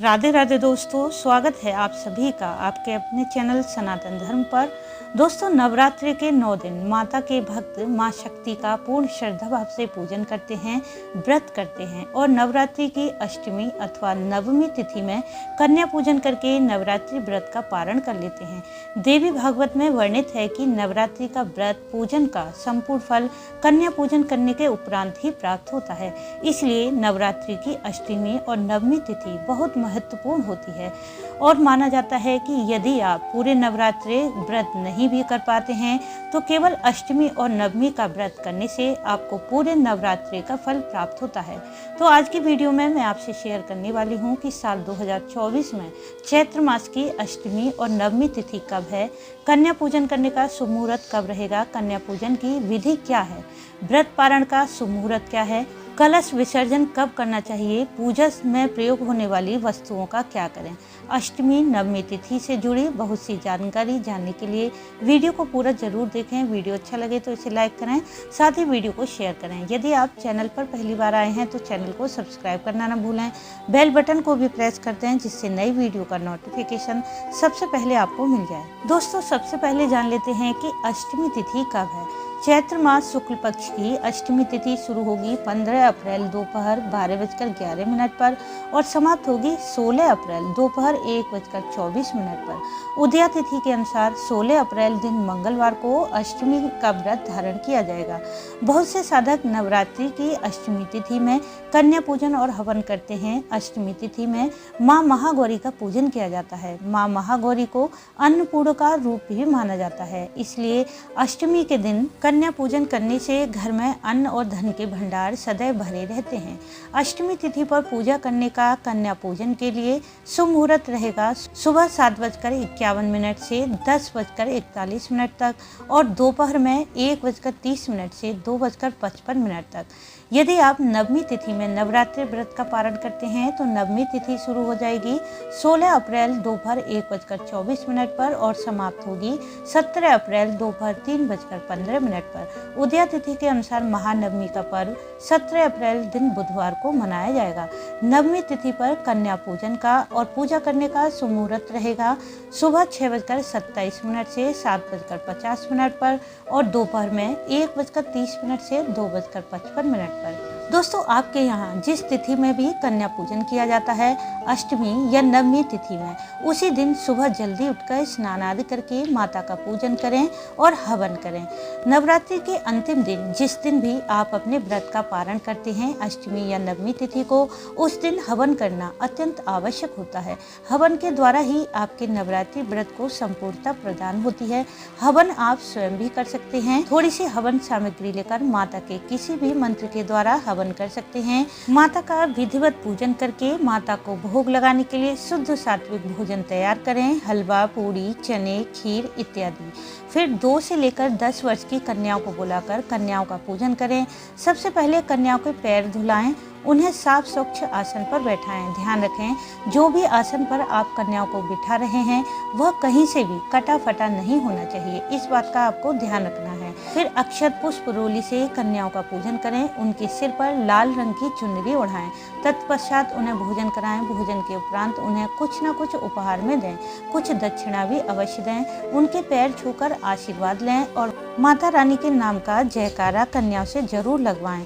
राधे राधे दोस्तों, स्वागत है आप सभी का आपके अपने चैनल सनातन धर्म पर। दोस्तों, नवरात्रि के 9 दिन माता के भक्त माँ शक्ति का पूर्ण श्रद्धा भाव से पूजन करते हैं, व्रत करते हैं और नवरात्रि की अष्टमी अथवा नवमी तिथि में कन्या पूजन करके नवरात्रि व्रत का पारण कर लेते हैं। देवी भागवत में वर्णित है कि नवरात्रि का व्रत पूजन का संपूर्ण फल कन्या पूजन करने के उपरांत ही प्राप्त होता है। इसलिए नवरात्रि की अष्टमी और नवमी तिथि बहुत महत्वपूर्ण होती है और माना जाता है कि यदि आप पूरे नवरात्रि व्रत नहीं भी कर पाते हैं तो केवल अष्टमी और नवमी का व्रत करने से आपको पूरे नवरात्रि का फल प्राप्त होता है। तो आज की वीडियो में मैं आपसे शेयर करने वाली हूं कि साल 2024 में चैत्र मास की अष्टमी और नवमी तिथि कब है, कन्या पूजन करने का शुभ मुहूर्त कब रहेगा, कन्या पूजन की विधि क्या है, व्रत पारण का शुभ मुहूर्त क्या है, कलश विसर्जन कब करना चाहिए, पूजा में प्रयोग होने वाली वस्तुओं का क्या करें। अष्टमी नवमी तिथि से जुड़ी बहुत सी जानकारी जानने के लिए वीडियो को पूरा जरूर देखें। वीडियो अच्छा लगे तो इसे लाइक करें, साथ ही वीडियो को शेयर करें। यदि आप चैनल पर पहली बार आए हैं तो चैनल को सब्सक्राइब करना न भूलें, बेल बटन को भी प्रेस कर दें जिससे नई वीडियो का नोटिफिकेशन सबसे पहले आपको मिल जाए। दोस्तों, सबसे पहले जान लेते हैं कि अष्टमी तिथि कब है। चैत्र मास शुक्ल पक्ष की अष्टमी तिथि शुरू होगी 15 अप्रैल दोपहर 12:11 पर और समाप्त होगी 16 अप्रैल दोपहर 1:24 पर। उदया तिथि के अनुसार 16 अप्रैल दिन मंगलवार को अष्टमी का व्रत धारण किया जाएगा। बहुत से साधक नवरात्रि की अष्टमी तिथि में कन्या पूजन और हवन करते हैं। अष्टमी तिथि में माँ महागौरी का पूजन किया जाता है। माँ महागौरी को अन्नपूर्ण का रूप भी माना जाता है, इसलिए अष्टमी के दिन कन्या पूजन करने से घर में अन्न और धन के भंडार सदैव भरे रहते हैं। अष्टमी तिथि पर पूजा करने का कन्या पूजन के लिए शुभ मुहूर्त रहेगा सुबह 7:51 से 10:41 तक और दोपहर में 1:30 से 2:55 तक। यदि आप नवमी तिथि में नवरात्रि व्रत का पारण करते हैं तो नवमी तिथि शुरू हो जाएगी 16 अप्रैल दोपहर 1:24 पर और समाप्त होगी 17 अप्रैल दोपहर 3:15 पर। उदया तिथि के अनुसार महानवमी का पर्व 17 अप्रैल दिन बुधवार को मनाया जाएगा। नवमी तिथि पर कन्या पूजन का और पूजा करने का शुभ मुहूर्त रहेगा सुबह 6:27 से 7:50 पर और दोपहर में 1:30 से 2:55 पर। दोस्तों, आपके यहाँ जिस तिथि में भी कन्या पूजन किया जाता है, अष्टमी या नवमी तिथि में, उसी दिन सुबह जल्दी उठकर स्नान आदि करके माता का पूजन करें और हवन करें। नवरात्रि के अंतिम दिन जिस दिन भी आप अपने व्रत का पारण करते हैं, अष्टमी या नवमी तिथि को, उस दिन हवन करना अत्यंत आवश्यक होता है। हवन के द्वारा ही आपके नवरात्रि व्रत को संपूर्णता प्रदान होती है। हवन आप स्वयं भी कर सकते हैं। थोड़ी सी हवन सामग्री लेकर माता के किसी भी मंत्र के द्वारा हवन कर सकते हैं। माता का विधिवत पूजन करके माता को भोग लगाने के लिए शुद्ध सात्विक भोजन तैयार करें, हलवा, पूरी, चने, खीर इत्यादि। फिर 2 से लेकर 10 वर्ष की कन्याओं को बुलाकर कन्याओं का पूजन करें। सबसे पहले कन्याओं के पैर धुलाएं, उन्हें साफ स्वच्छ आसन पर बैठाएं। ध्यान रखें, जो भी आसन पर आप कन्याओं को बिठा रहे हैं वह कहीं से भी कटा फटा नहीं होना चाहिए, इस बात का आपको ध्यान रखना है। फिर अक्षत पुष्प रोली से कन्याओं का पूजन करें, उनके सिर पर लाल रंग की चुनरी ओढ़ाएं। तत्पश्चात उन्हें भोजन कराएं। भोजन के उपरांत उन्हें कुछ न कुछ उपहार में दें, कुछ दक्षिणा भी अवश्य दें। उनके पैर छूकर आशीर्वाद लें और माता रानी के नाम का जयकारा कन्याओं से जरूर लगवाएं।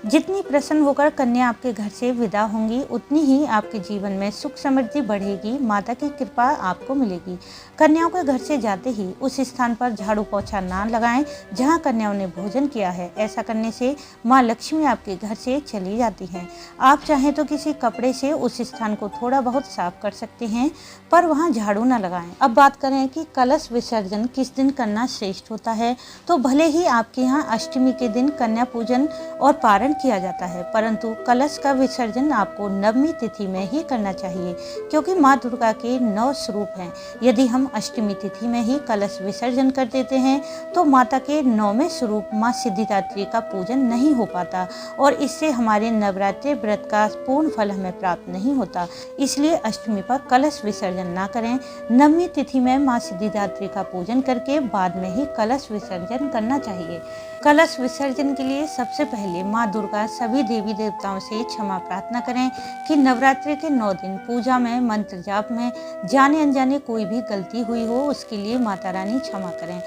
जितनी प्रसन्न होकर कन्या आपके घर से विदा होंगी, उतनी ही आपके जीवन में सुख समृद्धि बढ़ेगी, माता की कृपा आपको मिलेगी। कन्याओं के घर से जाते ही उस स्थान पर झाड़ू पोछा ना लगाएं जहां कन्याओं ने भोजन किया है। ऐसा करने से माँ लक्ष्मी आपके घर से चली जाती हैं। आप चाहें तो किसी कपड़े से उस स्थान को थोड़ा बहुत साफ कर सकते हैं, पर वहाँ झाड़ू न लगाएं। अब बात करें कि कलश विसर्जन किस दिन करना श्रेष्ठ होता है, तो भले ही आपके यहाँ अष्टमी के दिन कन्या पूजन और पारण किया जाता है, परंतु कलश का विसर्जन आपको नवमी तिथि में ही करना चाहिए, क्योंकि माँ दुर्गा के 9 स्वरूप हैं। यदि हम अष्टमी तिथि में ही कलश विसर्जन कर देते हैं तो माता के 9वें स्वरूप माँ सिद्धिदात्री का पूजन नहीं हो पाता और इससे हमारे नवरात्रि व्रत का पूर्ण फल हमें प्राप्त नहीं होता। इसलिए अष्टमी पर कलश विसर्जन ना करें। नवमी तिथि में माँ सिद्धिदात्री का पूजन करके बाद में ही कलश विसर्जन करना चाहिए। कलश विसर्जन के लिए सबसे पहले माँ दुर्गा सभी देवी देवताओं से क्षमा प्रार्थना करें कि नवरात्रि के 9 दिन पूजा में, मंत्र जाप में जाने अनजाने कोई भी गलती हुई हो, उसके लिए माता रानी क्षमा करें।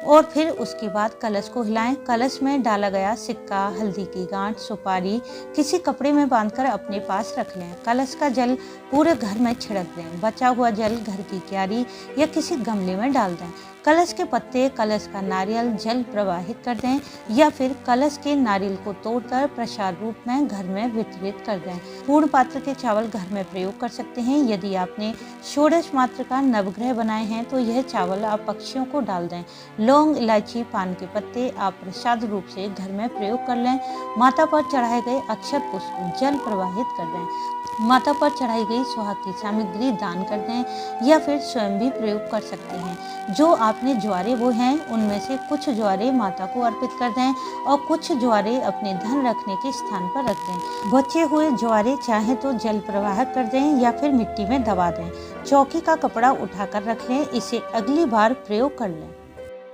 और फिर उसके बाद कलश को हिलाएं। कलश में डाला गया सिक्का, हल्दी की गांठ, सुपारी किसी कपड़े में बांधकर अपने पास रख लें। कलश का जल पूरे घर में छिड़क दें। बचा हुआ जल घर की क्यारी या किसी गमले में डाल दें। कलश के पत्ते, कलश का नारियल जल प्रवाहित कर दें या फिर कलश के नारियल को तोड़कर प्रसाद रूप में घर में वितरित कर दें। पूर्ण पात्र के चावल घर में प्रयोग कर सकते हैं। यदि आपने षोडश मात्र का नवग्रह बनाए हैं तो यह चावल आप पक्षियों को डाल दें। लौंग, इलायची, पान के पत्ते आप प्रसाद रूप से घर में प्रयोग कर लें। माता पर चढ़ाए गए अक्षत पुष्प जल प्रवाहित कर दें। माता पर चढ़ाई गई सुहाग की सामग्री दान कर दें या फिर स्वयं भी प्रयोग कर सकते हैं। जो आपने ज्वारे वो हैं उनमें से कुछ ज्वारे माता को अर्पित कर दें और कुछ ज्वारे अपने धन रखने के स्थान पर रख दें। बचे हुए ज्वारे चाहे तो जल प्रवाहित कर दें या फिर मिट्टी में दबा दें। चौकी का कपड़ा उठाकर रख लें, इसे अगली बार प्रयोग कर लें।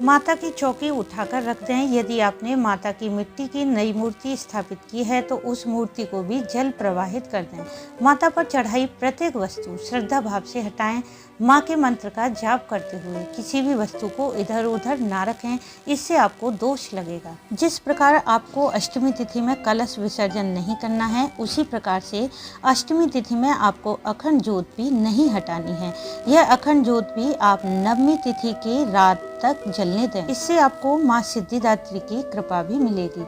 माता की चौकी उठाकर रख दें। यदि आपने माता की मिट्टी की नई मूर्ति स्थापित की है तो उस मूर्ति को भी जल प्रवाहित कर दें। माता पर चढ़ाई प्रत्येक वस्तु श्रद्धा भाव से हटाएं। माँ के मंत्र का जाप करते हुए किसी भी वस्तु को इधर उधर ना रखें, इससे आपको दोष लगेगा। जिस प्रकार आपको अष्टमी तिथि में कलश विसर्जन नहीं करना है, उसी प्रकार से अष्टमी तिथि में आपको अखंड ज्योत भी नहीं हटानी है। यह अखंड ज्योत भी आप नवमी तिथि की रात तक जलने दें। इससे आपको माँ सिद्धिदात्री की कृपा भी मिलेगी।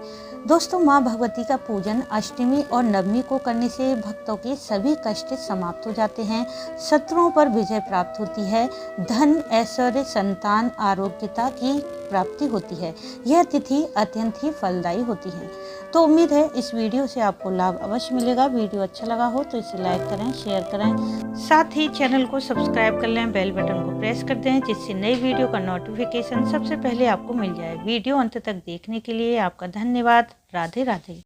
दोस्तों, माँ भगवती का पूजन अष्टमी और नवमी को करने से भक्तों के सभी कष्ट समाप्त हो जाते हैं, शत्रुओं पर विजय प्राप्त होती है, धन, ऐश्वर्य, संतान, आरोग्यता की प्राप्ति होती है। यह तिथि अत्यंत ही फलदायी होती है। तो उम्मीद है इस वीडियो से आपको लाभ अवश्य मिलेगा। वीडियो अच्छा लगा हो तो इसे लाइक करें, शेयर करें, साथ ही चैनल को सब्सक्राइब कर लें, बेल बटन को प्रेस कर दें जिससे नई वीडियो का नोटिफिकेशन सबसे पहले आपको मिल जाए। वीडियो अंत तक देखने के लिए आपका धन्यवाद। राधे राधे।